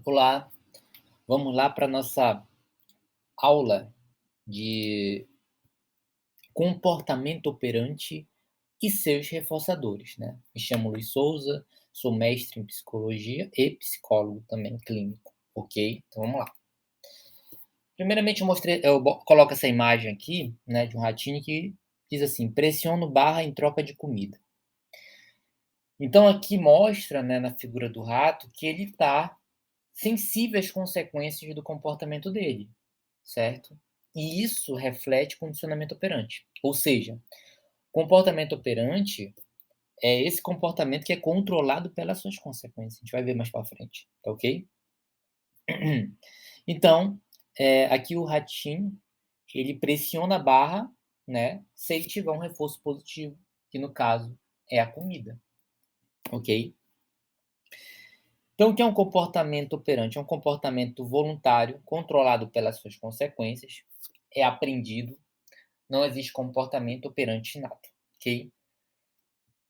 Olá, vamos lá para nossa aula de comportamento operante e seus reforçadores, né? Me chamo Luiz Souza, sou mestre em psicologia e psicólogo também clínico, ok? Então vamos lá. Primeiramente coloco essa imagem aqui, né, de um ratinho que diz assim: pressiono barra em troca de comida. Então aqui mostra, né, na figura do rato que ele está sensível às consequências do comportamento dele. Certo? E isso reflete condicionamento operante. Ou seja, comportamento operante é esse comportamento que é controlado pelas suas consequências. A gente vai ver mais para frente, tá ok? Então, aqui o ratinho, ele pressiona a barra, né, se ele tiver um reforço positivo, que no caso é a comida, ok? Então, o que é um comportamento operante? É um comportamento voluntário, controlado pelas suas consequências, é aprendido. Não existe comportamento operante inato, ok?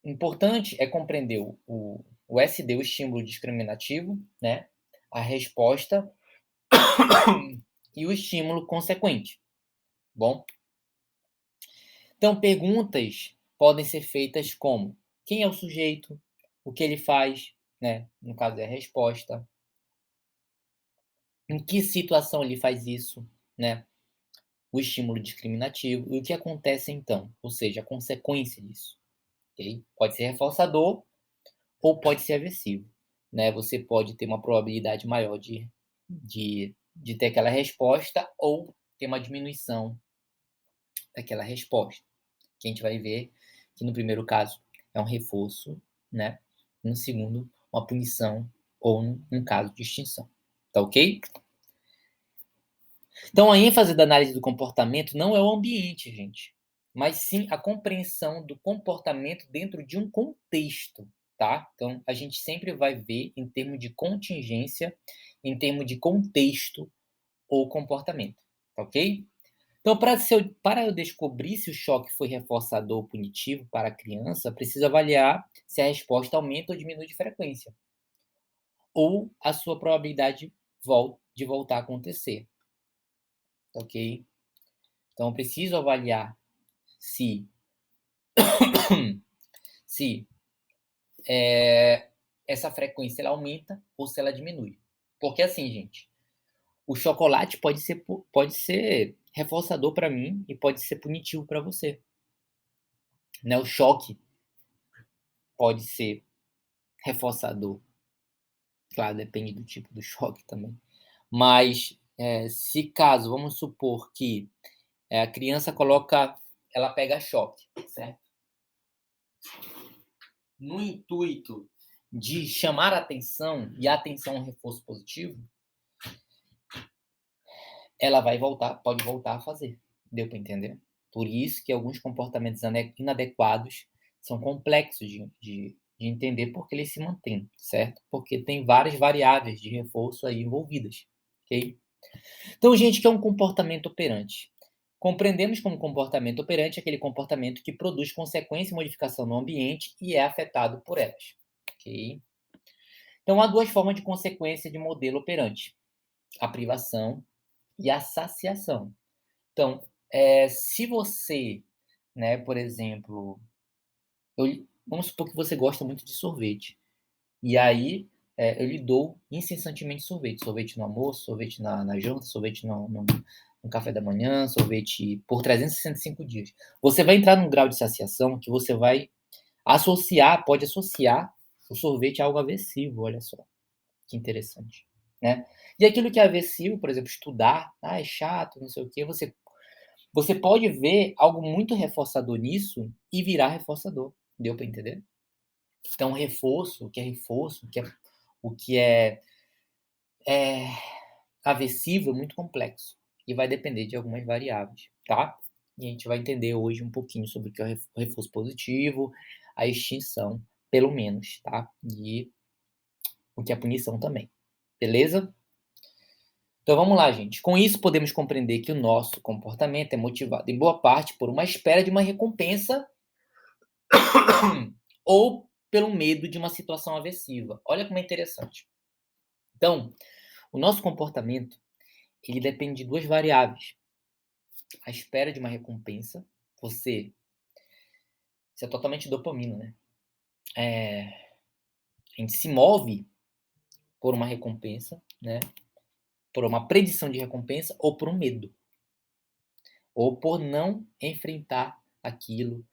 Importante é compreender o SD, o estímulo discriminativo, né? A resposta e o estímulo consequente. Bom, então perguntas podem ser feitas como: quem é o sujeito? O que ele faz, né? No caso é a resposta. Em que situação ele faz isso, né? O estímulo discriminativo e o que acontece então, ou seja, a consequência disso, ok? Pode ser reforçador ou pode ser aversivo, né? Você pode ter uma probabilidade maior de ter aquela resposta ou ter uma diminuição daquela resposta, que a gente vai ver que no primeiro caso é um reforço, né? No segundo, uma punição ou um caso de extinção. Tá ok? Então a ênfase da análise do comportamento não é o ambiente, gente, mas sim a compreensão do comportamento dentro de um contexto, tá? Então a gente sempre vai ver em termos de contingência, em termos de contexto ou comportamento, tá ok? Então, para eu descobrir se o choque foi reforçador ou punitivo para a criança, preciso avaliar se a resposta aumenta ou diminui de frequência, ou a sua probabilidade de voltar a acontecer, tá ok? Então, eu preciso avaliar se, se essa frequência ela aumenta ou se ela diminui. Porque assim, gente, o chocolate pode ser reforçador para mim e pode ser punitivo para você. Né? O choque pode ser reforçador. Claro, depende do tipo do choque também. Mas se caso, vamos supor que a criança ela pega choque, certo? No intuito de chamar a atenção, e a atenção é um reforço positivo, ela pode voltar a fazer. Deu para entender? Por isso que alguns comportamentos inadequados são complexos de entender porque eles se mantêm, certo? Porque tem várias variáveis de reforço aí envolvidas, ok? Então, gente, o que é um comportamento operante? Compreendemos como comportamento operante aquele comportamento que produz consequência e modificação no ambiente e é afetado por elas, ok? Então, há duas formas de consequência de modelo operante: a privação e a saciação. Então, se você, né, por exemplo, vamos supor que você gosta muito de sorvete, e aí eu lhe dou incessantemente sorvete. Sorvete no almoço, sorvete na janta, sorvete no café da manhã, sorvete por 365 dias. Você vai entrar num grau de saciação que você vai pode associar o sorvete a algo aversivo, olha só, que interessante, né. E aquilo que é aversivo, por exemplo, estudar, é chato, não sei o quê, você pode ver algo muito reforçador nisso e virar reforçador. Deu para entender? Então, reforço, o que é aversivo é muito complexo e vai depender de algumas variáveis, tá? E a gente vai entender hoje um pouquinho sobre o que é o reforço positivo, a extinção, pelo menos, tá? E o que é punição também, beleza? Então vamos lá, gente. Com isso, podemos compreender que o nosso comportamento é motivado em boa parte por uma espera de uma recompensa ou pelo medo de uma situação aversiva. Olha como é interessante. Então, o nosso comportamento, ele depende de duas variáveis. A espera de uma recompensa, isso é totalmente dopamina, né? A gente se move por uma recompensa, né? Por uma predição de recompensa ou por um medo. Ou por não enfrentar aquilo,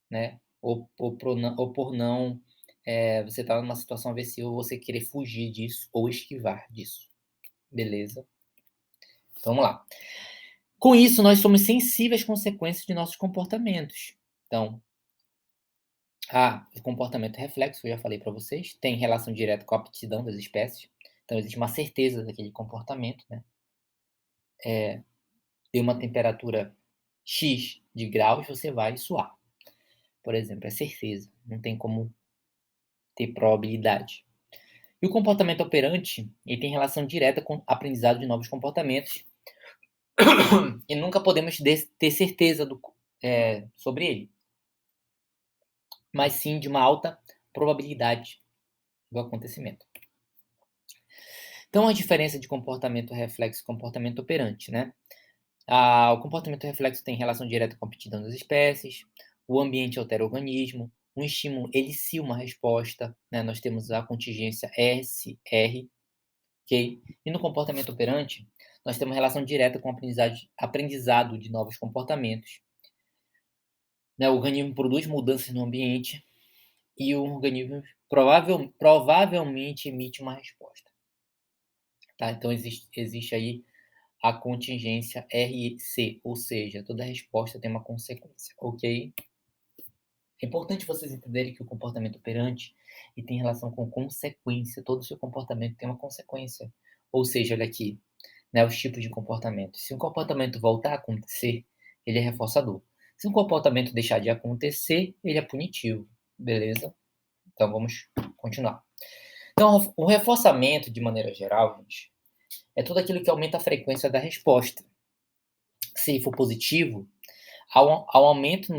né? Ou por não você estar numa situação aversiva, você querer fugir disso ou esquivar disso. Beleza? Então, vamos lá. Com isso, nós somos sensíveis às consequências de nossos comportamentos. Então, o comportamento reflexo, que eu já falei para vocês, tem relação direta com a aptidão das espécies. Então, existe uma certeza daquele comportamento, né? Tem uma temperatura X de graus, você vai suar. Por exemplo, é certeza. Não tem como ter probabilidade. E o comportamento operante, ele tem relação direta com o aprendizado de novos comportamentos. E nunca podemos ter certeza sobre ele, mas sim de uma alta probabilidade do acontecimento. Então, a diferença de comportamento reflexo e comportamento operante, né? O comportamento reflexo tem relação direta com a aptidão das espécies, o ambiente altera o organismo, um estímulo elicia uma resposta, né? Nós temos a contingência SR, ok? E no comportamento operante, nós temos relação direta com o aprendizado de novos comportamentos, né? O organismo produz mudanças no ambiente e o organismo provavelmente emite uma resposta. Tá? Então, existe aí a contingência RC, ou seja, toda resposta tem uma consequência, ok? É importante vocês entenderem que o comportamento operante e tem relação com consequência. Todo o seu comportamento tem uma consequência. Ou seja, olha aqui, né, os tipos de comportamento. Se um comportamento voltar a acontecer, ele é reforçador. Se um comportamento deixar de acontecer, ele é punitivo. Beleza? Então vamos continuar. Então, o reforçamento, de maneira geral, gente, é tudo aquilo que aumenta a frequência da resposta. Se for positivo, ao aumento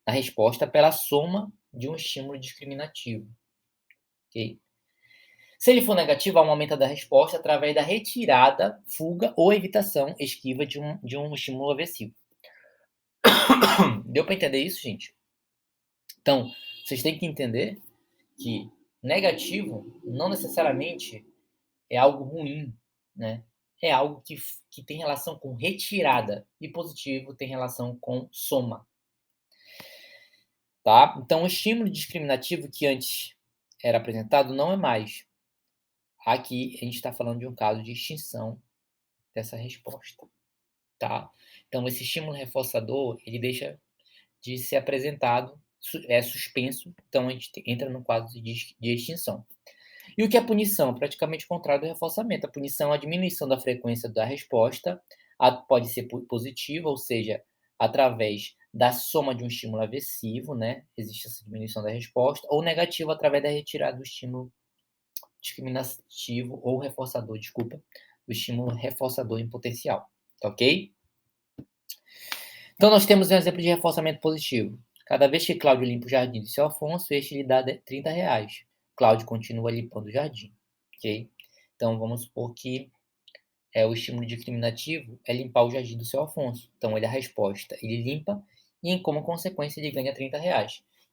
na resposta pela soma de um estímulo discriminativo. Okay? Se ele for negativo, há um aumento da resposta através da retirada, fuga ou evitação esquiva de um estímulo aversivo. Deu para entender isso, gente? Então, vocês têm que entender que negativo não necessariamente é algo ruim, né? É algo que tem relação com retirada, e positivo tem relação com soma, tá? Então, o estímulo discriminativo que antes era apresentado não é mais. Aqui a gente está falando de um caso de extinção dessa resposta, tá? Então, esse estímulo reforçador, ele deixa de ser apresentado, é suspenso, então a gente entra no quadro de extinção. E o que é punição? Praticamente o contrário do reforçamento. A punição é a diminuição da frequência da resposta, pode ser positiva, ou seja, através da soma de um estímulo aversivo, né? Existe essa diminuição da resposta, ou negativa através da retirada do estímulo discriminativo ou reforçador, desculpa, do estímulo reforçador em potencial, tá ok? Então nós temos um exemplo de reforçamento positivo. Cada vez que Cláudio limpa o jardim do seu Afonso, este lhe dá R$ 30. Cláudio continua limpando o jardim, ok? Então vamos supor que o estímulo discriminativo é limpar o jardim do seu Afonso. Então ele é a resposta, ele limpa e como consequência ele ganha R$ 30.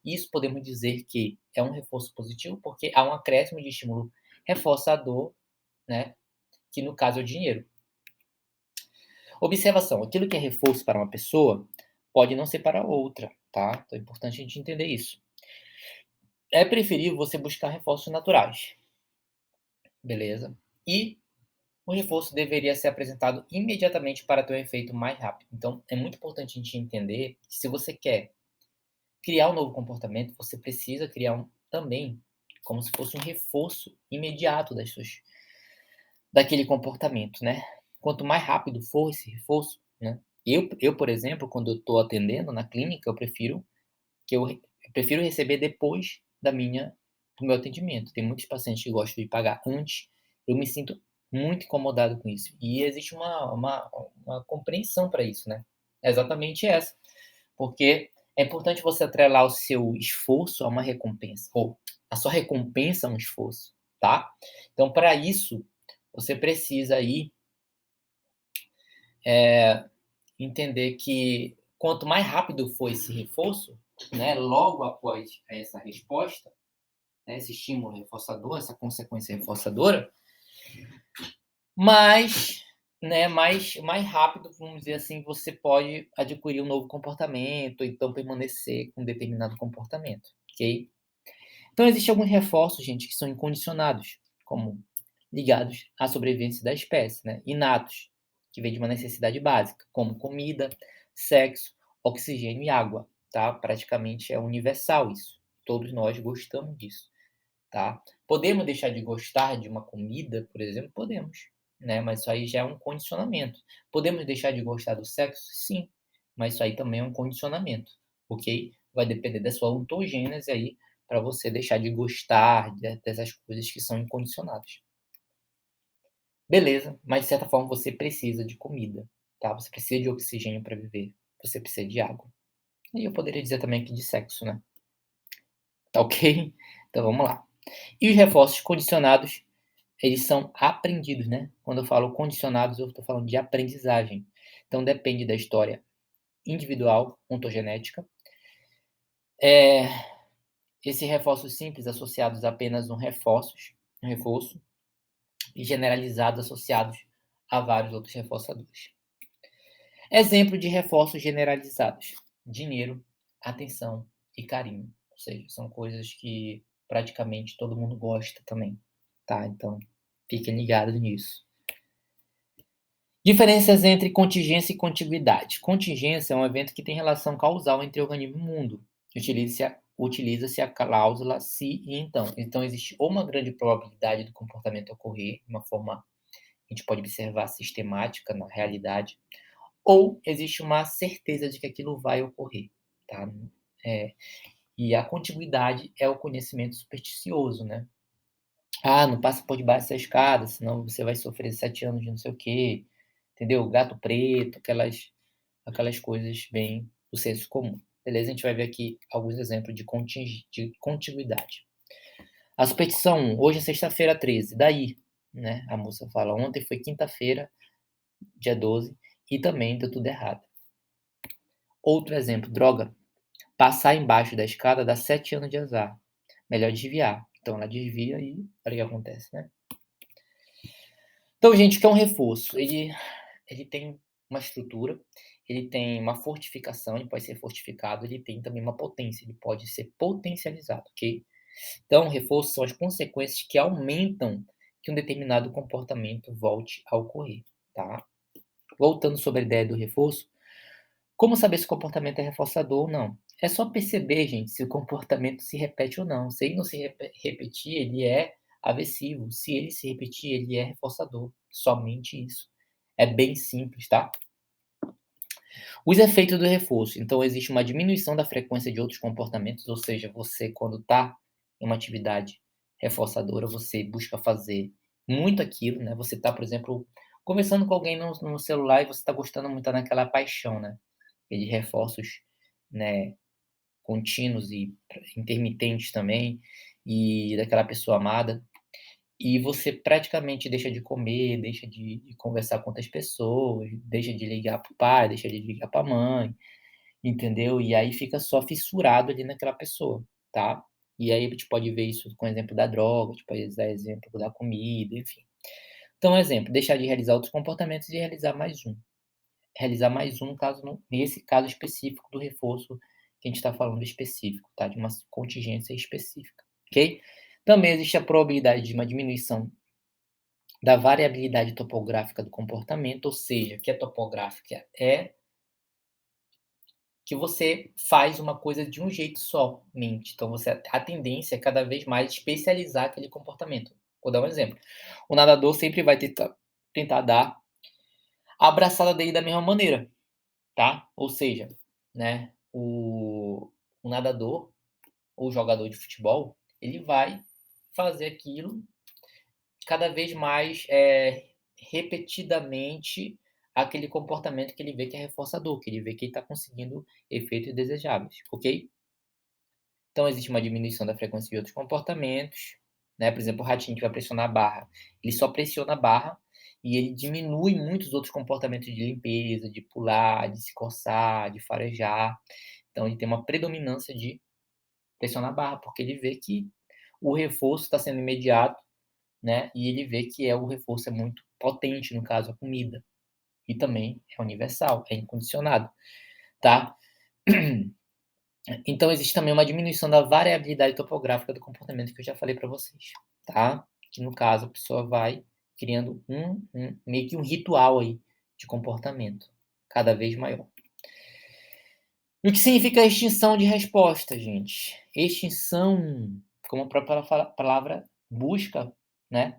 Isso podemos dizer que é um reforço positivo porque há um acréscimo de estímulo reforçador, né? Que no caso é o dinheiro. Observação: aquilo que é reforço para uma pessoa pode não ser para outra, tá? Então é importante a gente entender isso. É preferível você buscar reforços naturais, beleza? E o reforço deveria ser apresentado imediatamente para ter um efeito mais rápido. Então é muito importante a gente entender que se você quer criar um novo comportamento, você precisa criar também como se fosse um reforço imediato daquele comportamento, né? Quanto mais rápido for esse reforço, né? Por exemplo, quando eu estou atendendo na clínica, eu prefiro receber depois do meu atendimento. Tem muitos pacientes que gostam de pagar antes. Eu me sinto muito incomodado com isso. E existe uma compreensão para isso, né? É exatamente essa. Porque é importante você atrelar o seu esforço a uma recompensa, ou a sua recompensa a um esforço, tá? Então, para isso, você precisa aí entender que quanto mais rápido for esse reforço, né, logo após essa resposta, né, esse estímulo reforçador, essa consequência reforçadora, mais, né, mais rápido, vamos dizer assim, você pode adquirir um novo comportamento, ou então permanecer com um determinado comportamento, ok? Então, existem alguns reforços, gente, que são incondicionados, como ligados à sobrevivência da espécie, né? Inatos, que vem de uma necessidade básica, como comida, sexo, oxigênio e água, tá? Praticamente é universal isso. Todos nós gostamos disso, tá? Podemos deixar de gostar de uma comida, por exemplo? Podemos, né? Mas isso aí já é um condicionamento. Podemos deixar de gostar do sexo? Sim, mas isso aí também é um condicionamento, ok? Vai depender da sua ontogênese aí para você deixar de gostar dessas coisas que são incondicionadas. Beleza, mas de certa forma você precisa de comida, tá? Você precisa de oxigênio para viver, você precisa de água. E eu poderia dizer também aqui de sexo, né? Tá ok? Então vamos lá. E os reforços condicionados, eles são aprendidos, né? Quando eu falo condicionados, eu estou falando de aprendizagem. Então depende da história individual, ontogenética. É, esses reforços simples associados a apenas um reforço, e generalizados associados a vários outros reforçadores. Exemplo de reforços generalizados: dinheiro, atenção e carinho. Ou seja, são coisas que praticamente todo mundo gosta também, tá? Então, fiquem ligados nisso. Diferenças entre contingência e contiguidade. Contingência é um evento que tem relação causal entre organismo e mundo. Utiliza-se a cláusula se e então. Então, existe ou uma grande probabilidade do comportamento ocorrer de uma forma, a gente pode observar, sistemática na realidade, ou existe uma certeza de que aquilo vai ocorrer, tá? E a contiguidade é o conhecimento supersticioso, né? Ah, não passa por debaixo dessa escada, senão você vai sofrer 7 anos de não sei o quê, entendeu? Gato preto, aquelas coisas bem do senso comum. Beleza? A gente vai ver aqui alguns exemplos de contiguidade. A superstição 1, hoje é sexta-feira 13, daí, né? A moça fala, ontem foi quinta-feira, dia 12, e também deu tudo errado. Outro exemplo, droga. Passar embaixo da escada dá 7 anos de azar. Melhor desviar. Então ela desvia e olha o que acontece, né? Então, gente, o que é um reforço? Ele tem uma estrutura, ele tem uma fortificação, ele pode ser fortificado, ele tem também uma potência, ele pode ser potencializado, ok? Então, reforços são as consequências que aumentam que um determinado comportamento volte a ocorrer, tá? Voltando sobre a ideia do reforço, como saber se o comportamento é reforçador ou não? É só perceber, gente, se o comportamento se repete ou não. Se ele não se repetir, ele é aversivo. Se ele se repetir, ele é reforçador. Somente isso. É bem simples, tá? Os efeitos do reforço. Então, existe uma diminuição da frequência de outros comportamentos, ou seja, você, quando está em uma atividade reforçadora, você busca fazer muito aquilo, né? Você está, por exemplo, conversando com alguém no celular e você está gostando muito, tá naquela paixão, né? Aqueles reforços, né, contínuos e intermitentes também, e daquela pessoa amada. E você praticamente deixa de comer, deixa de conversar com outras pessoas, deixa de ligar para o pai, deixa de ligar para a mãe, entendeu? E aí fica só fissurado ali naquela pessoa, tá? E aí a gente pode ver isso com o exemplo da droga, a gente pode usar exemplo da comida, enfim. Então, exemplo, deixar de realizar outros comportamentos e realizar mais um. Realizar mais um nesse caso específico do reforço que a gente está falando específico, tá? De uma contingência específica, ok? Também existe a probabilidade de uma diminuição da variabilidade topográfica do comportamento, ou seja, que é topográfica é que você faz uma coisa de um jeito somente. Então, a tendência é cada vez mais especializar aquele comportamento. Vou dar um exemplo. O nadador sempre vai tentar dar a abraçada dele da mesma maneira, tá? Ou seja, né, o nadador ou jogador de futebol, ele vai fazer aquilo cada vez mais repetidamente, aquele comportamento que ele vê que é reforçador, que ele vê que ele está conseguindo efeitos desejáveis, ok? Então existe uma diminuição da frequência de outros comportamentos, né? Por exemplo, o ratinho que vai pressionar a barra, ele só pressiona a barra e ele diminui muitos outros comportamentos de limpeza, de pular, de se coçar, de farejar. Então ele tem uma predominância de pressionar a barra, porque ele vê que o reforço está sendo imediato, né? E ele vê que o reforço é muito potente, no caso, a comida. E também é universal, é incondicionado, tá? Então existe também uma diminuição da variabilidade topográfica do comportamento que eu já falei para vocês, tá? Que no caso a pessoa vai criando meio que um ritual aí de comportamento cada vez maior. E o que significa extinção de resposta, gente? Extinção, como a própria palavra busca, né?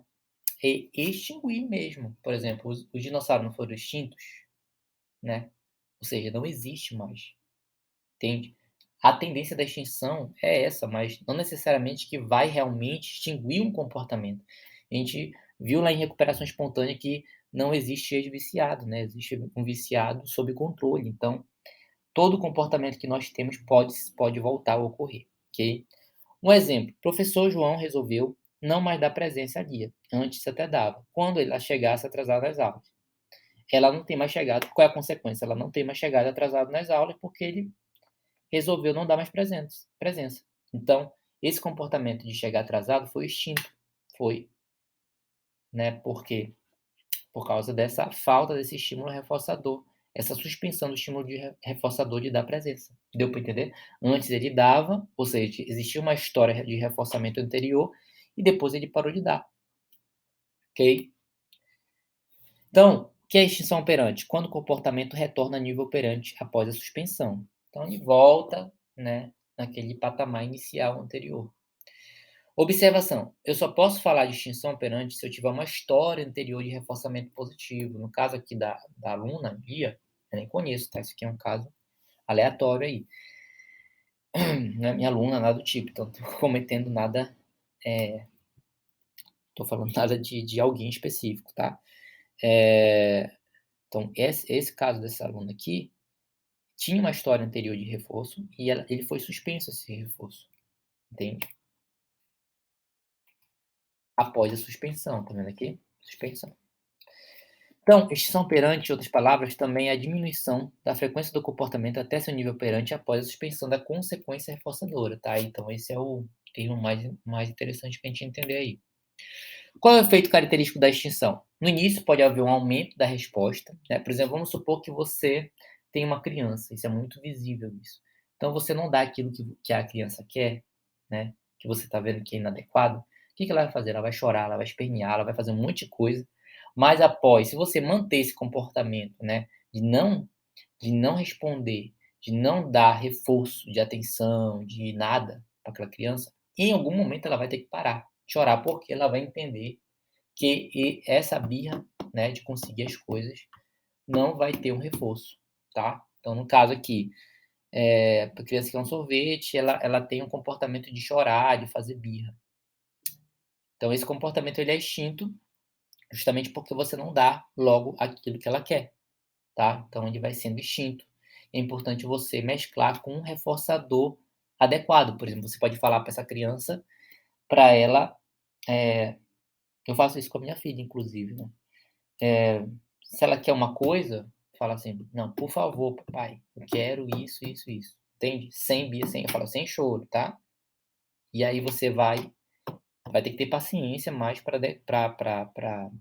É extinguir mesmo. Por exemplo, os dinossauros não foram extintos, né? Ou seja, não existe mais. Entende? A tendência da extinção é essa, mas não necessariamente que vai realmente extinguir um comportamento. A gente viu lá em recuperação espontânea que não existe ex-viciado, né? Existe um viciado sob controle. Então, todo comportamento que nós temos pode voltar a ocorrer, ok? Um exemplo, o professor João resolveu não mais dar presença a dia. Antes até dava. Quando ela chegasse atrasada às aulas. Ela não tem mais chegado. Qual é a consequência? Ela não tem mais chegado atrasado nas aulas porque ele resolveu não dar mais presença. Então, esse comportamento de chegar atrasado foi extinto. Foi, né? Por quê? Por causa dessa falta desse estímulo reforçador, essa suspensão do estímulo de reforçador de dar presença. Deu para entender? Antes ele dava, ou seja, existia uma história de reforçamento anterior e depois ele parou de dar. Ok? Então, o que é extinção operante? Quando o comportamento retorna a nível operante após a suspensão. Então, ele volta, né, naquele patamar inicial anterior. Observação: eu só posso falar de extinção operante se eu tiver uma história anterior de reforçamento positivo. No caso aqui da aluna, Bia, eu nem conheço, tá? Isso aqui é um caso aleatório aí. Não é minha aluna, nada do tipo, então não tô cometendo nada, tô falando nada de alguém específico, tá? Então, esse caso dessa aluna aqui tinha uma história anterior de reforço e ele foi suspenso esse reforço, entende? Após a suspensão, tá vendo aqui? Suspensão. Então, extinção operante, em outras palavras, também é a diminuição da frequência do comportamento até seu nível operante após a suspensão da consequência reforçadora, tá? Então, esse é o termo mais interessante para a gente entender aí. Qual é o efeito característico da extinção? No início, pode haver um aumento da resposta, né? Por exemplo, vamos supor que você tem uma criança, isso é muito visível isso. Então, você não dá aquilo que a criança quer, né? Que você está vendo que é inadequado. O que ela vai fazer? Ela vai chorar, ela vai espernear, ela vai fazer um monte de coisa. Mas após, se você manter esse comportamento, né? De não responder, de não dar reforço de atenção, de nada para aquela criança, em algum momento ela vai ter que parar de chorar, porque ela vai entender que essa birra, né, de conseguir as coisas não vai ter um reforço, tá? Então, no caso aqui, a criança quer um sorvete, ela tem um comportamento de chorar, de fazer birra. Então, esse comportamento ele é extinto justamente porque você não dá logo aquilo que ela quer, tá? Então, ele vai sendo extinto. É importante você mesclar com um reforçador adequado. Por exemplo, você pode falar para essa criança, para ela, eu faço isso com a minha filha, inclusive, né? Se ela quer uma coisa, fala assim: "Não, por favor, papai, eu quero isso, isso, isso", entende? Sem birra, eu falo sem choro, tá? E aí você vai ter que ter paciência mais para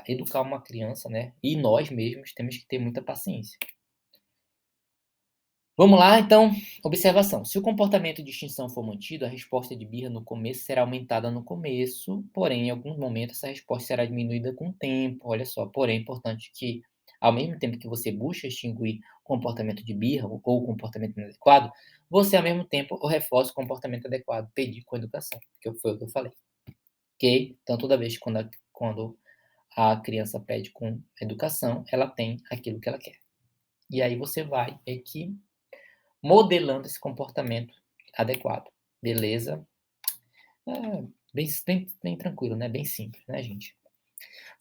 educar uma criança, né? E nós mesmos temos que ter muita paciência. Vamos lá, então, observação. Se o comportamento de extinção for mantido, a resposta de birra no começo será aumentada no começo, porém, em alguns momentos, essa resposta será diminuída com o tempo. Olha só, porém, é importante que, ao mesmo tempo que você busca extinguir o comportamento de birra ou o comportamento inadequado, você, ao mesmo tempo, reforça o comportamento adequado, pedir com educação, que foi o que eu falei. Ok? Então, toda vez que quando a criança pede com educação, ela tem aquilo que ela quer. E aí você vai aqui modelando esse comportamento adequado. Beleza? É, bem tranquilo, né? Bem simples, né, gente?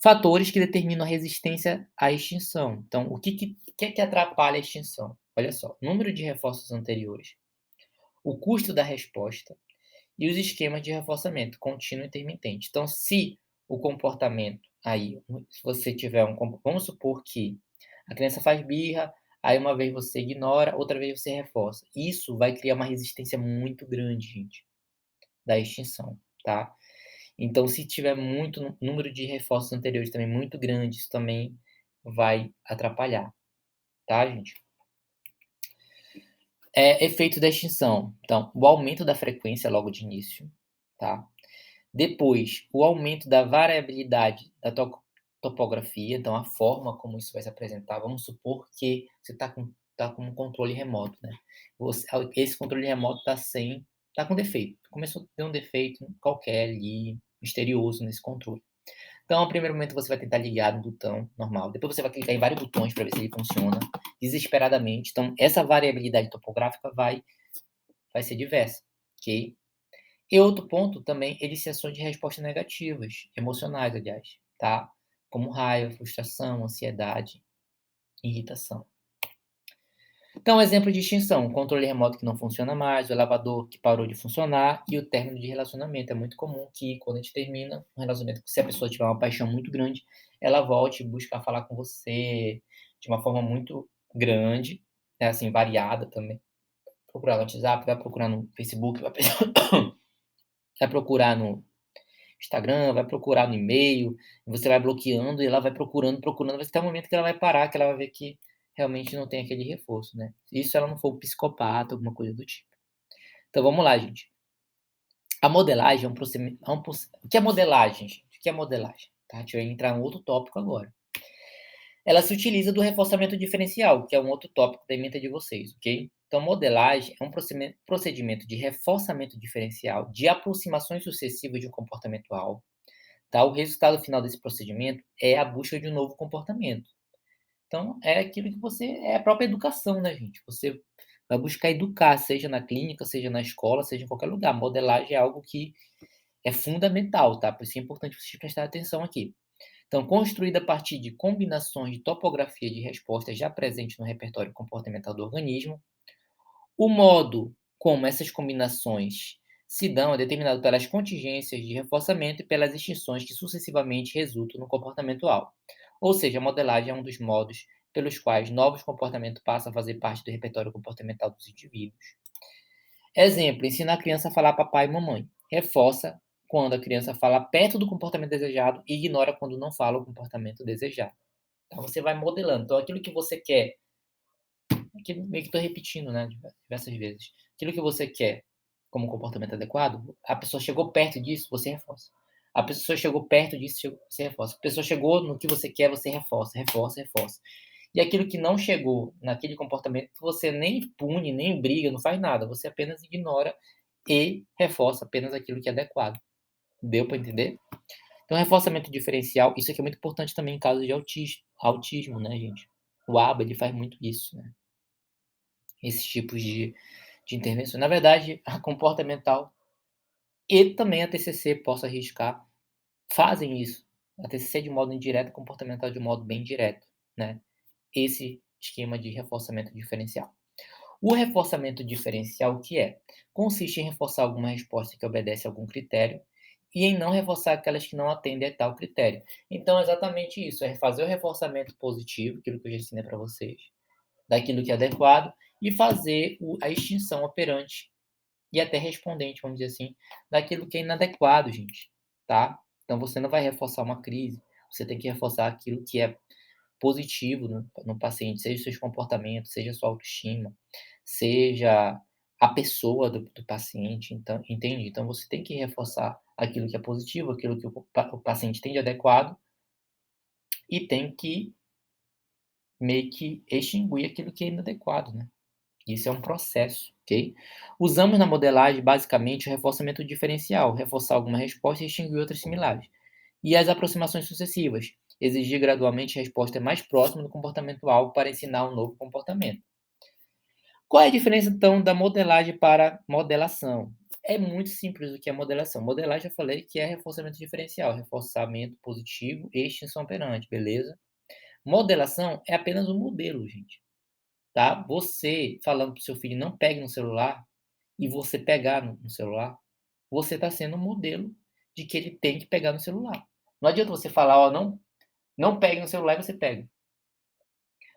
Fatores que determinam a resistência à extinção. Então, o que atrapalha a extinção? Olha só, número de reforços anteriores, o custo da resposta e os esquemas de reforçamento contínuo e intermitente. Então, se o comportamento aí, se você tiver vamos supor que a criança faz birra, aí uma vez você ignora, outra vez você reforça. Isso vai criar uma resistência muito grande, gente, da extinção, tá? Então, se tiver muito número de reforços anteriores também muito grande, isso também vai atrapalhar, tá, gente? Efeito da extinção. Então, o aumento da frequência logo de início, tá? Depois, o aumento da variabilidade da topografia, então a forma como isso vai se apresentar. Vamos supor que você está com um controle remoto, né? Esse controle remoto está com defeito. Começou a ter um defeito qualquer ali, misterioso nesse controle. Então, no primeiro momento, você vai tentar ligar no botão normal. Depois você vai clicar em vários botões para ver se ele funciona desesperadamente. Então, essa variabilidade topográfica vai ser diversa, ok? E outro ponto também, iniciações de respostas negativas, emocionais, aliás, tá? Como raiva, frustração, ansiedade, irritação. Então, exemplo de extinção: o controle remoto que não funciona mais, o elevador que parou de funcionar e o término de relacionamento. É muito comum que, quando a gente termina um relacionamento, se a pessoa tiver uma paixão muito grande, ela volte buscar falar com você de uma forma muito grande, né, assim, variada também. Procurar no WhatsApp, vai procurar no Facebook, vai procurar no Instagram, vai procurar no e-mail, você vai bloqueando e ela vai procurando, procurando, vai ter um momento que ela vai parar, que ela vai ver que realmente não tem aquele reforço, né. Isso se ela não for um psicopata, alguma coisa do tipo. Então vamos lá, gente. A modelagem é um procedimento o que é modelagem, gente? O que é modelagem? Tá, a gente vai entrar em outro tópico agora. Ela se utiliza do reforçamento diferencial, que é um outro tópico da ementa de vocês, ok? Então modelagem é um procedimento de reforçamento diferencial de aproximações sucessivas de um comportamento-alvo. Tá? O resultado final desse procedimento é a busca de um novo comportamento. Então, é aquilo que é a própria educação, né, gente? Você vai buscar educar, seja na clínica, seja na escola, seja em qualquer lugar. Modelagem é algo que é fundamental, tá? Por isso é importante vocês prestarem atenção aqui. Então, construída a partir de combinações de topografia de respostas já presentes no repertório comportamental do organismo, o modo como essas combinações se dão é determinado pelas contingências de reforçamento e pelas extinções que sucessivamente resultam no comportamento-alvo. Ou seja, a modelagem é um dos modos pelos quais novos comportamentos passam a fazer parte do repertório comportamental dos indivíduos. Exemplo: ensina a criança a falar papai e mamãe. Reforça quando a criança fala perto do comportamento desejado e ignora quando não fala o comportamento desejado. Então você vai modelando. Então aquilo que você quer, aquilo meio que estou repetindo, né, diversas vezes. Aquilo que você quer como comportamento adequado, a pessoa chegou perto disso, você reforça. A pessoa chegou perto disso, você reforça. A pessoa chegou no que você quer, você reforça, reforça, reforça. E aquilo que não chegou naquele comportamento, você nem pune, nem briga, não faz nada. Você apenas ignora e reforça apenas aquilo que é adequado. Deu para entender? Então, reforçamento diferencial, isso aqui é muito importante também em casos de autismo, né, gente? O ABA, ele faz muito isso, né? Esses tipos de intervenção. Na verdade, a comportamental e também a TCC, posso arriscar, fazem isso. A TCC de modo indireto, a comportamental de modo bem direto, né? Esse esquema de reforçamento diferencial. O reforçamento diferencial, o que é? Consiste em reforçar alguma resposta que obedece a algum critério e em não reforçar aquelas que não atendem a tal critério. Então, é exatamente isso, é fazer o reforçamento positivo, aquilo que eu já ensinei para vocês, daquilo que é adequado, e fazer a extinção operante e até respondente, vamos dizer assim, daquilo que é inadequado, gente, tá? Então, você não vai reforçar uma crise, você tem que reforçar aquilo que é positivo no paciente, seja os seus comportamentos, seja a sua autoestima, seja a pessoa do paciente, então, entende? Então você tem que reforçar aquilo que é positivo, aquilo que o paciente tem de adequado e tem que meio que extinguir aquilo que é inadequado, né? Isso é um processo, ok? Usamos na modelagem basicamente o reforçamento diferencial, reforçar alguma resposta e extinguir outras similares. E as aproximações sucessivas, exigir gradualmente resposta mais próxima do comportamento-alvo para ensinar um novo comportamento. Qual é a diferença, então, da modelagem para modelação? É muito simples o que é modelação. Modelagem, eu falei que é reforçamento diferencial, reforçamento positivo e extinção operante, beleza? Modelação é apenas um modelo, gente, tá? Você falando para o seu filho não pegue no celular e você pegar no celular, você está sendo um modelo de que ele tem que pegar no celular. Não adianta você falar: "Ó, não pegue no celular", e você pega.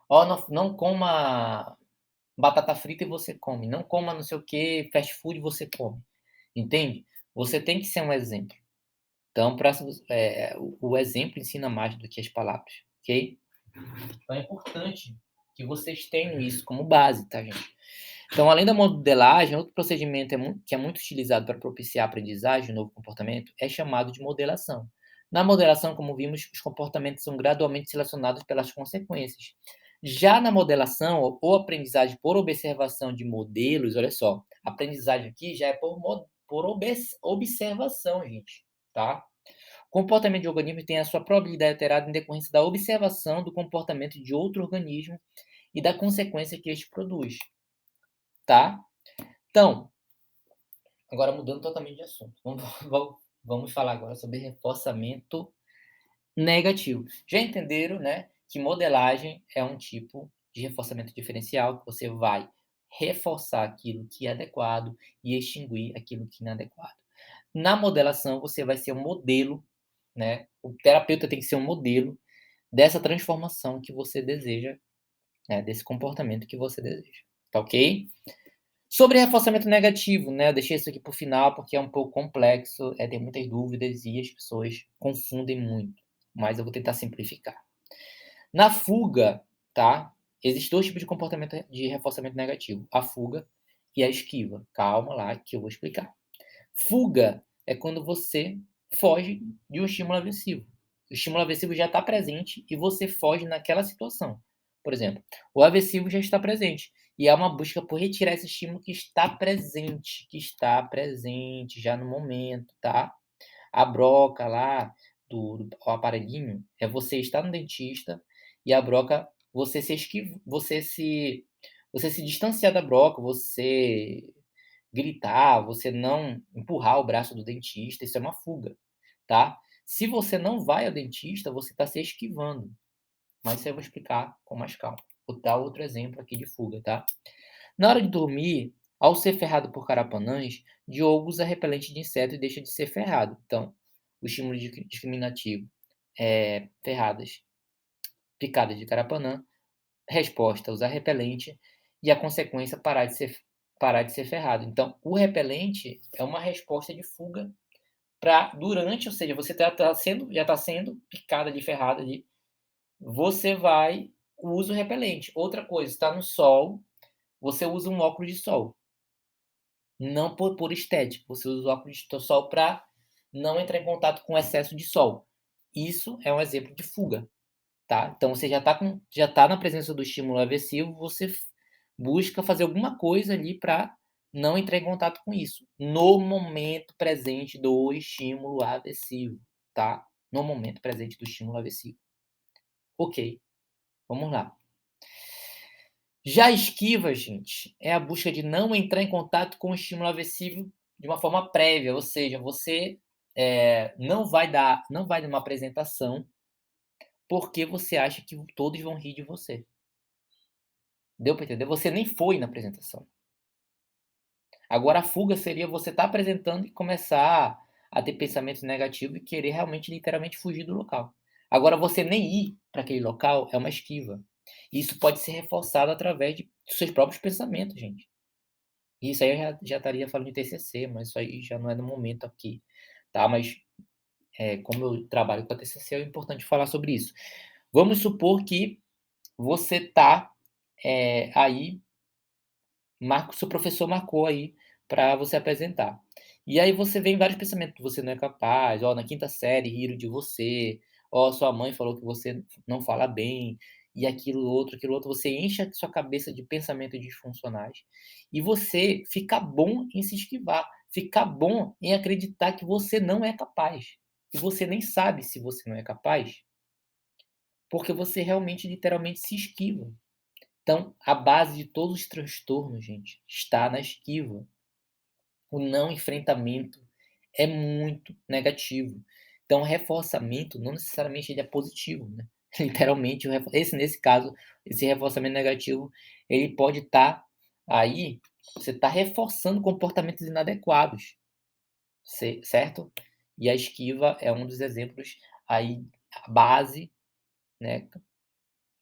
"Ó, não coma batata frita", e você come. "Não coma não sei o que fast food", e você come. Entende? Você tem que ser um exemplo. Então, o exemplo ensina mais do que as palavras, ok? Então é importante que vocês tenham isso como base, tá, gente? Então, além da modelagem, outro procedimento que é muito utilizado para propiciar a aprendizagem de um novo comportamento é chamado de modelação. Na modelação, como vimos, os comportamentos são gradualmente selecionados pelas consequências. Já na modelação, ou aprendizagem por observação de modelos, olha só, a aprendizagem aqui já é observação, gente, tá? O comportamento de organismo tem a sua probabilidade alterada em decorrência da observação do comportamento de outro organismo e da consequência que este produz, tá? Então, agora mudando totalmente de assunto, vamos falar agora sobre reforçamento negativo. Já entenderam, né, que modelagem é um tipo de reforçamento diferencial, que você vai reforçar aquilo que é adequado e extinguir aquilo que não é adequado. Na modelação, você vai ser um modelo, né, o terapeuta tem que ser um modelo dessa transformação que você deseja, né, desse comportamento que você deseja, tá ok? Sobre reforçamento negativo, né, eu deixei isso aqui para o final, porque é um pouco complexo, tem muitas dúvidas e as pessoas confundem muito, mas eu vou tentar simplificar. Na fuga, tá, existem 2 tipos de comportamento de reforçamento negativo: a fuga e a esquiva. Calma lá que eu vou explicar. Fuga é quando você foge de um estímulo aversivo. O estímulo aversivo já está presente e você foge naquela situação. Por exemplo, o aversivo já está presente e há uma busca por retirar esse estímulo que está presente já no momento, tá? A broca lá do o aparelhinho é você estar no dentista e a broca você se distanciar da broca, você gritar, você não empurrar o braço do dentista, isso é uma fuga, tá. Se você não vai ao dentista, você está se esquivando, mas isso aí eu vou explicar com mais calma. Vou dar outro exemplo aqui de fuga, tá. Na hora de dormir, ao ser ferrado por carapanãs, Diogo usa repelente de inseto e deixa de ser ferrado. Então, o estímulo discriminativo é ferradas, picadas de carapanã, resposta, usar repelente, e a consequência, parar de ser ferrado. Então, o repelente é uma resposta de fuga para durante, ou seja, você já está sendo picada de ferrada ali, você vai usa o repelente. Outra coisa, está no sol, você usa um óculos de sol, não por estética, você usa o óculos de sol para não entrar em contato com excesso de sol. Isso é um exemplo de fuga. Tá? Então você já tá na presença do estímulo aversivo, você busca fazer alguma coisa ali para não entrar em contato com isso, no momento presente do estímulo aversivo, tá? No momento presente do estímulo aversivo. Ok, vamos lá. Já a esquiva, gente, é a busca de não entrar em contato com o estímulo aversivo de uma forma prévia, ou seja, você não vai numa apresentação porque você acha que todos vão rir de você. Deu para entender? Você nem foi na apresentação. Agora a fuga seria você estar apresentando e começar a ter pensamentos negativos e querer realmente, literalmente fugir do local. Agora você nem ir para aquele local é uma esquiva. Isso pode ser reforçado através de seus próprios pensamentos, gente. Isso aí eu já estaria falando de TCC, mas isso aí já não é no momento aqui, tá? Mas, como eu trabalho com a TCC, é importante falar sobre isso. Vamos supor que você está aí seu professor marcou aí para você apresentar. E aí você vem vários pensamentos, você não é capaz, ó, na quinta série riram de você, ó, sua mãe falou que você não fala bem, e aquilo outro, você enche a sua cabeça de pensamentos disfuncionais, e você fica bom em se esquivar, fica bom em acreditar que você não é capaz, e você nem sabe se você não é capaz, porque você realmente, literalmente se esquiva. Então, a base de todos os transtornos, gente, está na esquiva. O não enfrentamento é muito negativo. Então, o reforçamento não necessariamente ele é positivo, né? Literalmente, nesse caso, esse reforçamento negativo, ele pode estar aí, você está reforçando comportamentos inadequados. certo? E a esquiva é um dos exemplos aí, a base, né,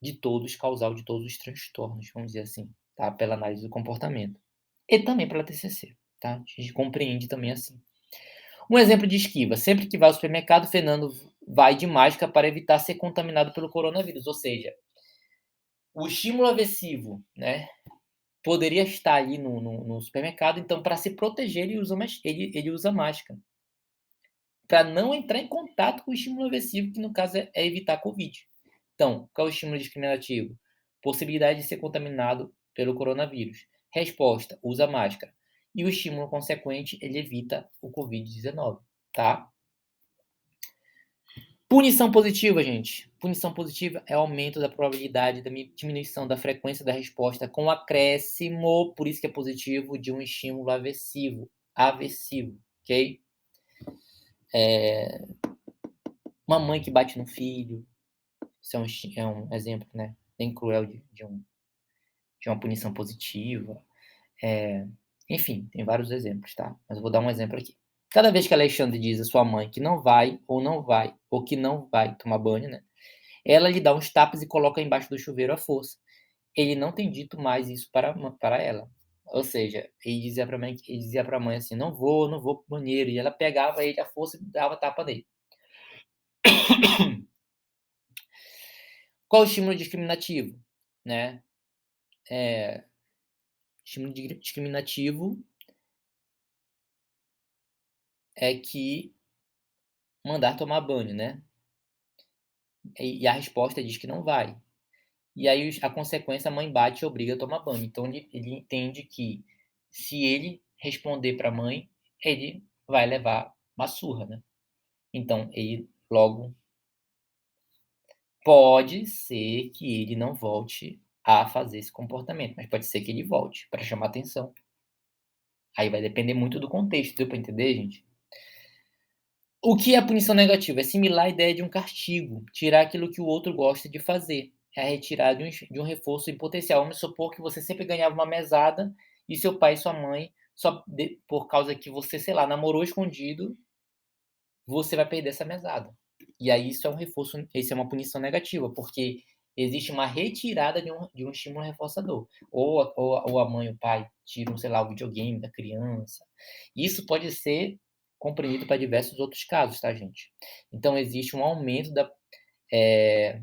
de todos, causal de todos os transtornos, vamos dizer assim, tá? Pela análise do comportamento. E também pela TCC, tá? A gente compreende também assim. Um exemplo de esquiva: sempre que vai ao supermercado, Fernando vai de máscara para evitar ser contaminado pelo coronavírus. Ou seja, o estímulo aversivo, né, poderia estar ali no supermercado, então para se proteger ele usa máscara, para não entrar em contato com o estímulo aversivo, que no caso é evitar a Covid. Então, qual é o estímulo discriminativo? Possibilidade de ser contaminado pelo coronavírus. Resposta: usa máscara. E o estímulo consequente, ele evita o Covid-19, tá? Punição positiva, gente. Punição positiva é o aumento da probabilidade da diminuição da frequência da resposta com acréscimo, por isso que é positivo, de um estímulo aversivo. Aversivo, ok? Uma mãe que bate no filho, isso é um exemplo, né, bem cruel de uma punição positiva. Enfim, tem vários exemplos, tá? Mas eu vou dar um exemplo aqui. Cada vez que Alexandre diz à sua mãe que não vai, ou que não vai tomar banho, né, ela lhe dá uns tapas e coloca embaixo do chuveiro à força. Ele não tem dito mais isso para ela. Ou seja, ele dizia para a mãe assim: não vou, não vou pro banheiro. E ela pegava ele à força e dava tapa nele. Qual o estímulo discriminativo? Né? Estímulo discriminativo é que mandar tomar banho, né? E a resposta diz que não vai. E aí a consequência, a mãe bate e obriga a tomar banho. Então ele entende que se ele responder para a mãe, ele vai levar uma surra, né? Então ele logo pode ser que ele não volte a fazer esse comportamento, mas pode ser que ele volte para chamar atenção. Aí vai depender muito do contexto, deu para entender, gente? O que é a punição negativa? É similar à ideia de um castigo, tirar aquilo que o outro gosta de fazer. É a retirada de um reforço em potencial. Vamos supor que você sempre ganhava uma mesada e seu pai e sua mãe, por causa que você, sei lá, namorou escondido, você vai perder essa mesada. E aí isso é um reforço, isso é uma punição negativa, porque existe uma retirada de um estímulo reforçador. Ou a mãe ou o pai tiram, sei lá, o videogame da criança. Isso pode ser compreendido para diversos outros casos, tá, gente? Então existe um aumento eh,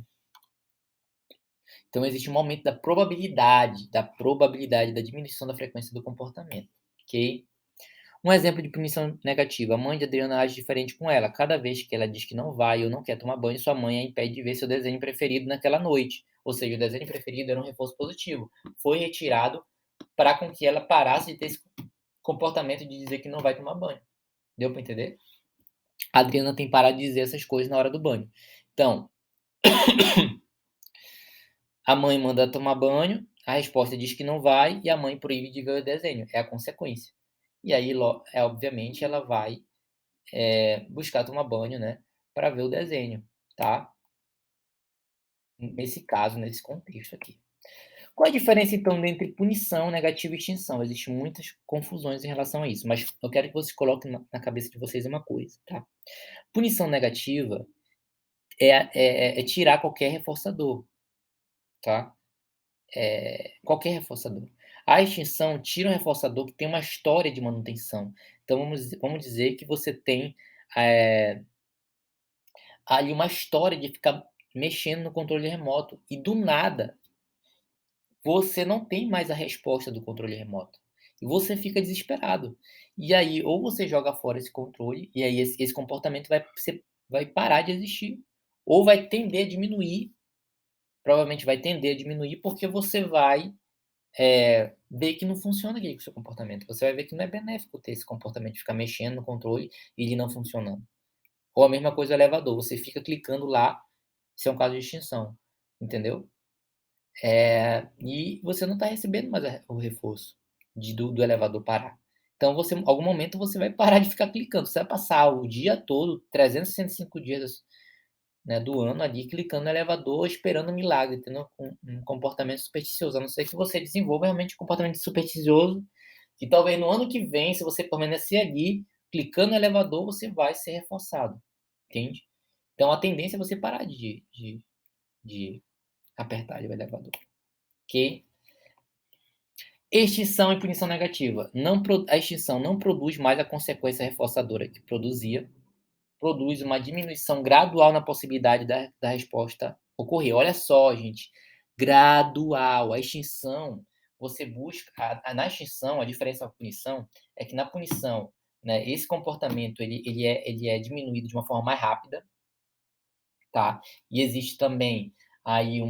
da probabilidade da diminuição da frequência do comportamento, ok? Um exemplo de punição negativa: a mãe de Adriana age diferente com ela. Cada vez que ela diz que não vai ou não quer tomar banho, sua mãe a impede de ver seu desenho preferido naquela noite. Ou seja, o desenho preferido era um reforço positivo. Foi retirado para com que ela parasse de ter esse comportamento de dizer que não vai tomar banho. Deu para entender? A Adriana tem parado de dizer essas coisas na hora do banho. Então, a mãe manda tomar banho, a resposta diz que não vai e a mãe proíbe de ver o desenho. É a consequência. E aí, obviamente, ela vai buscar tomar banho, né, para ver o desenho, tá? Nesse caso, nesse contexto aqui. Qual a diferença, então, entre punição, negativa e extinção? Existem muitas confusões em relação a isso, mas eu quero que vocês coloquem na cabeça de vocês uma coisa, tá? Punição negativa é tirar qualquer reforçador, tá? Qualquer reforçador. A extinção tira um reforçador que tem uma história de manutenção. Então, vamos dizer que você tem ali uma história de ficar mexendo no controle remoto e do nada você não tem mais a resposta do controle remoto. E você fica desesperado. E aí, ou você joga fora esse controle, e aí esse comportamento vai parar de existir. Ou vai tender a diminuir, provavelmente vai tender a diminuir, porque você vai ver que não funciona aquele seu comportamento. Você vai ver que não é benéfico ter esse comportamento de ficar mexendo no controle e ele não funcionando. Ou a mesma coisa o elevador, você fica clicando lá, se é um caso de extinção, entendeu? E você não está recebendo mais o reforço do elevador parar. Então, em algum momento, você vai parar de ficar clicando. Você vai passar o dia todo, 365 dias, né, do ano ali, clicando no elevador, esperando um milagre, tendo um comportamento supersticioso. A não ser que você desenvolva realmente um comportamento supersticioso, que talvez no ano que vem, se você permanecer ali, clicando no elevador, você vai ser reforçado, entende? Então a tendência é você parar de apertar ali o elevador, ok? Extinção e punição negativa. A extinção não produz mais a consequência reforçadora que produzia, produz uma diminuição gradual na possibilidade da resposta ocorrer. Olha só, gente, gradual. A extinção, você busca. Na extinção, a diferença da punição é que na punição, né, esse comportamento ele é diminuído de uma forma mais rápida, tá? E existe também aí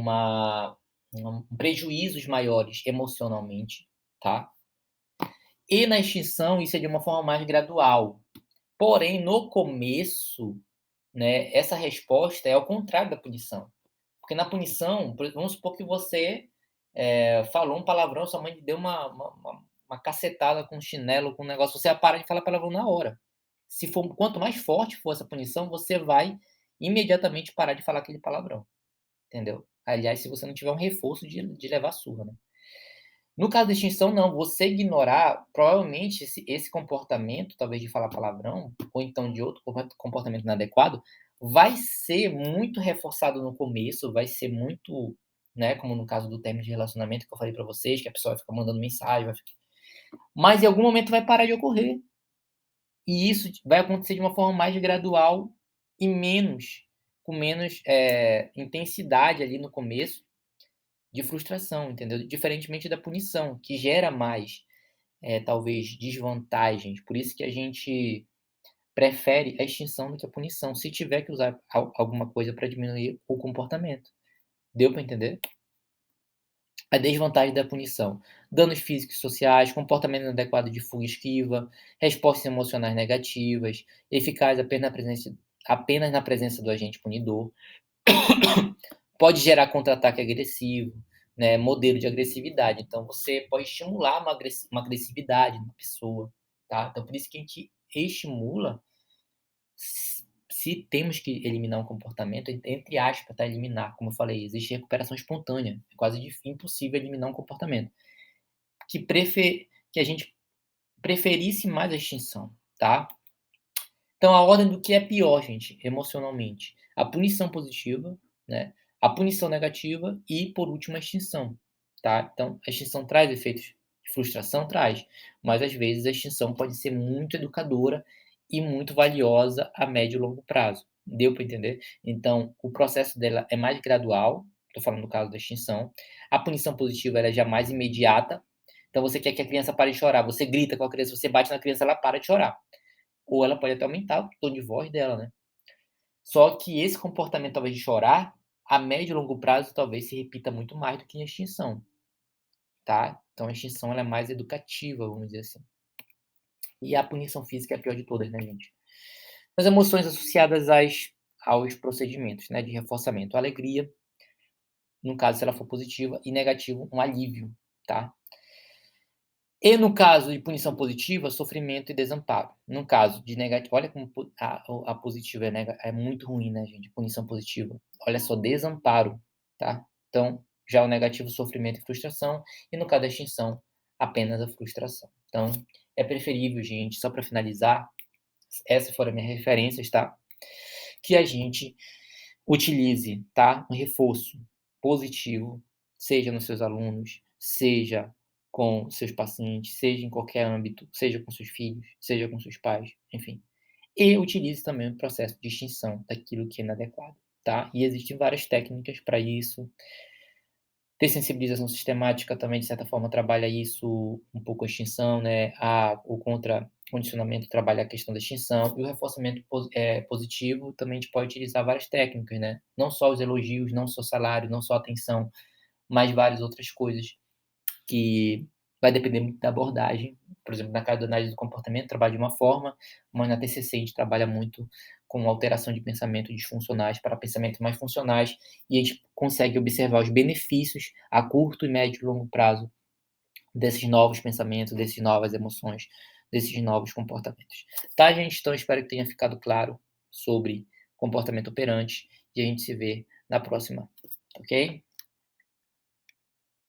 prejuízos maiores emocionalmente, tá? E na extinção, isso é de uma forma mais gradual. Porém, no começo, né, essa resposta é ao contrário da punição. Porque na punição, vamos supor que você falou um palavrão, sua mãe deu uma cacetada com um chinelo, com um negócio, você para de falar palavrão na hora. Quanto mais forte for essa punição, você vai imediatamente parar de falar aquele palavrão, entendeu? Aliás, se você não tiver um reforço de levar surra, né? No caso da extinção, não. Você ignorar, provavelmente, esse comportamento, talvez de falar palavrão, ou então de outro comportamento inadequado, vai ser muito reforçado no começo, vai ser muito, né, como no caso do término de relacionamento que eu falei pra vocês, que a pessoa vai ficar mandando mensagem, mas em algum momento vai parar de ocorrer. E isso vai acontecer de uma forma mais gradual e com menos intensidade ali no começo, de frustração, entendeu? Diferentemente da punição, que gera mais, talvez, desvantagens. Por isso que a gente prefere a extinção do que a punição, se tiver que usar alguma coisa para diminuir o comportamento. Deu para entender? A desvantagem da punição: danos físicos e sociais, comportamento inadequado de fuga e esquiva, respostas emocionais negativas, eficaz apenas na presença do agente punidor. Pode gerar contra-ataque agressivo, né, modelo de agressividade. Então, você pode estimular uma agressividade na pessoa, tá? Então, por isso que a gente estimula, se temos que eliminar um comportamento, entre aspas, tá? Eliminar, como eu falei, existe recuperação espontânea. É quase impossível eliminar um comportamento. Que a gente preferisse mais a extinção, tá? Então, a ordem do que é pior, gente, emocionalmente. A punição positiva, né? A punição negativa e, por último, a extinção, tá? Então, a extinção traz efeitos de frustração? Traz. Mas, às vezes, a extinção pode ser muito educadora e muito valiosa a médio e longo prazo. Deu para entender? Então, o processo dela é mais gradual. Estou falando no caso da extinção. A punição positiva ela é já mais imediata. Então, você quer que a criança pare de chorar. Você grita com a criança, você bate na criança, ela para de chorar. Ou ela pode até aumentar o tom de voz dela, né. Só que esse comportamento, talvez, de chorar, a médio e longo prazo, talvez se repita muito mais do que a extinção, tá. Então a extinção ela é mais educativa, vamos dizer assim. E a punição física é a pior de todas, né, gente. As emoções associadas aos procedimentos, né, de reforçamento: alegria, no caso se ela for positiva, e negativo, um alívio, tá. E no caso de punição positiva, sofrimento e desamparo. No caso de negativo, olha como a positiva é muito ruim, né, gente, punição positiva. Olha só, desamparo, tá. Então, já o negativo, sofrimento e frustração, e no caso da extinção, apenas a frustração. Então, é preferível, gente, só para finalizar, essas foram minhas referências, tá, que a gente utilize, tá, um reforço positivo, seja nos seus alunos, seja com seus pacientes, seja em qualquer âmbito, seja com seus filhos, seja com seus pais, enfim. E utilize também o processo de extinção daquilo que é inadequado, tá? E existem várias técnicas para isso. Ter sensibilização sistemática também, de certa forma, trabalha isso um pouco a extinção, né? O condicionamento trabalha a questão da extinção. E o reforçamento positivo também a gente pode utilizar várias técnicas, né? Não só os elogios, não só salário, não só atenção, mas várias outras coisas que vai depender muito da abordagem. Por exemplo, na casa da análise do comportamento, trabalha de uma forma, mas na TCC a gente trabalha muito com alteração de pensamento disfuncionais para pensamentos mais funcionais, e a gente consegue observar os benefícios a curto e médio e longo prazo desses novos pensamentos, dessas novas emoções, desses novos comportamentos. Tá, gente? Então espero que tenha ficado claro sobre comportamento operante, e a gente se vê na próxima, ok?